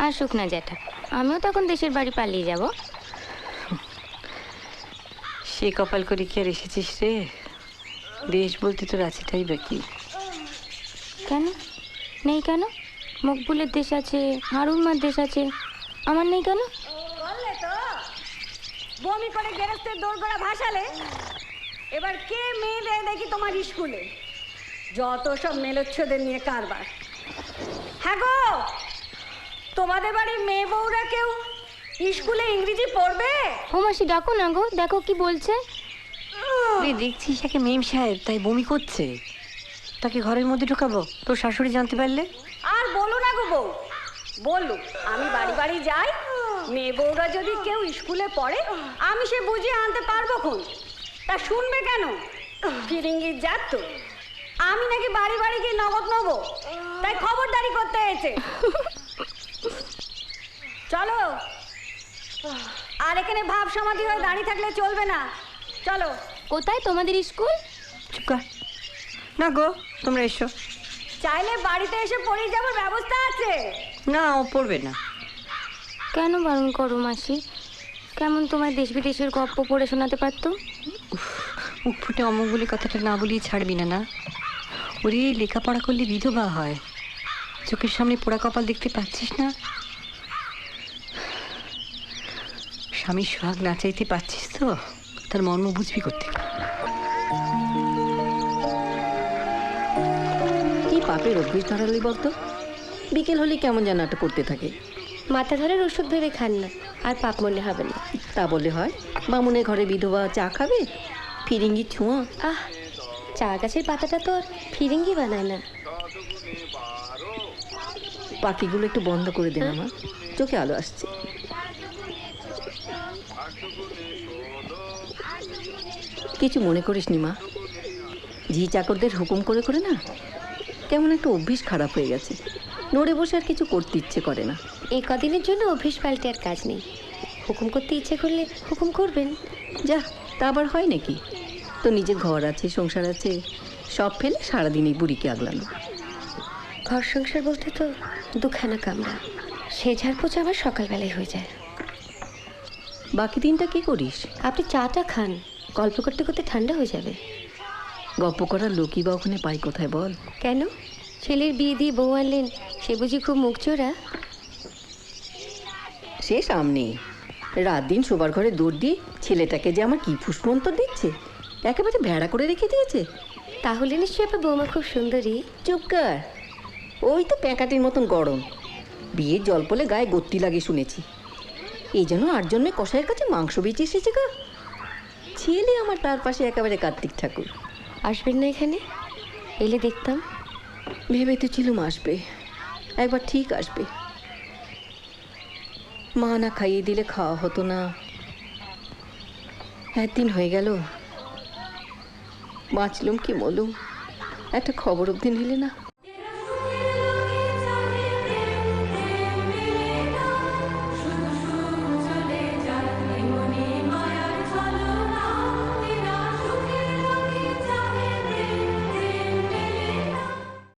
আসুক না জ্যাঠা, আমিও তখন দেশের বাড়ি পালিয়ে যাব। সে কপাল করে কি আর এসেছিস রে? দেশ বলতে তোর আছেটাই বাকি। কেন নেই? কেন মকবুলের দেশ আছে, হারুন মার দেশ আছে, আমার নেই কেন? বললে তো বমি করে গেরস্তের দোরগোড়া ভাসালে। এবার কে মেয়ে দেয় দেখি তোমার স্কুলে? যত সব মেলোচ্ছদের নিয়ে কারবার। হ্যাঁ গো, তোমাদের বাড়ির মেয়ে বউরা কেউ স্কুলে ইংরেজি পড়বে? ও মাসি ডাকো না গো, দেখো কি বলছে। দেখছিস একে মেম সাহেব তাই বমি করছে, তাকে ঘরের মধ্যে ঢোকাবো? তোর শাশুড়ি জানতে পারলে? আর বলো না গো বউ, বলু আমি বাড়ি বাড়ি যাই, মেয়ে বউরা যদি কেউ স্কুলে পড়ে আমি সে বুঝিয়ে আনতে পারবো খুন। তা শুনবে কেন? ফিরিঙ্গির যাত তো, আমি নাকি বাড়ি বাড়ি গিয়ে নগদ নেবো, তাই খবরদারি করতে হয়েছে। চলো, আর এখানে ভাব সমাধি হয়ে দাঁড়িয়ে থাকলে চলবে না, চলো। কোথায় তোমাদের স্কুল? চুপ কর না গো, তোমরা এসো। চাইলে বাড়িতে এসে পড়িয়ে যাবার ব্যবস্থা আছে। না, ও পড়বে না। কেন বারণ করো মাসি? কেমন তোমার দেশ বিদেশের গপ্প পড়ে শোনাতে পারতো। মুখ ফুটে অমঙ্গলি কথাটা না বলিয়ে ছাড়বি না। না ওরে, লেখাপড়া করলে বিধবা হয়, চোখের সামনে পোড়া কপাল দেখতে পাচ্ছিস না? স্বামীর সোহাগ না চাইতে পারছিস তো, তার মর্ম বুঝবি করতে। কি পাপের অভ্যেস ধরালি বলতো? বিকেল হলে কেমন যেন একটা করতে থাকে। মাথা ধরার ওষুধ ভেবে খান না, আর পাপ মনে হবে না। তা বলে হয়? বামুনের ঘরে বিধবা চা খাবে? ফিরিঙ্গি ছোঁয়া। আহ, চা গাছের পাতাটা তো আর ফিরিঙ্গি বানায় না। পাখিগুলো একটু বন্ধ করে দে না মা, চোখে আলো আসছে। কিছু মনে করিস নি মা, ঝি চাকরদের হুকুম করে করে না কেমন একটা অভ্যেস খারাপ হয়ে গেছে। নড়ে বসে আর কিছু করতে ইচ্ছে করে না। এই কদিনের জন্য অভ্যেস পাল্টে আর কাজ নেই। হুকুম করতে ইচ্ছে করলে হুকুম করবেন। যা, তা আবার হয় নাকি? তো নিজের ঘর আছে, সংসার আছে, সব ফেলে সারাদিন এই বুড়িকে আগলানো। ঘর সংসার বলতে তো দুখানা কামরা, সে ঝাড়পোছা আবার সকালবেলায় হয়ে যায়। বাকি দিনটা কি করিস? আপনি চাটা খান, গল্প করতে করতে ঠান্ডা হয়ে যাবে। গপ্প করার লোকই বা ওখানে পাই কোথায় বল? কেন, ছেলের বিয়ে দিয়ে বউ আনলেন, সে বুঝি খুব মুখ চোরা? সে সামনে রাত দিন শোবার ঘরে দৌড় দিয়ে ছেলেটাকে যে আমার কি ফুসমন্তর দিচ্ছে, একেবারে ভেড়া করে রেখে দিয়েছে। তাহলে নিশ্চয়ই আপনার বৌমা খুব সুন্দরী। চুপ কর, ওই তো প্যাঁকাটির মতন গরম। বিয়ের জল পলে গায়ে গত্তি লাগে শুনেছি। এই জন্য আর জন্য কষাইয়ের কাছে মাংস বেঁচে এসেছে গা। ছেলে আমার তার পাশে একেবারে কার্তিক ঠাকুর। আসবেন না এখানে? এলে দেখতাম। ভেবে তো ছিলুম আসবে, একবার ঠিক আসবে। মা না খাইয়ে দিলে খাওয়া হতো না। একদিন হয়ে গেল, বাঁচলুম কি মলুম, একটা খবর অবধি নিলে না।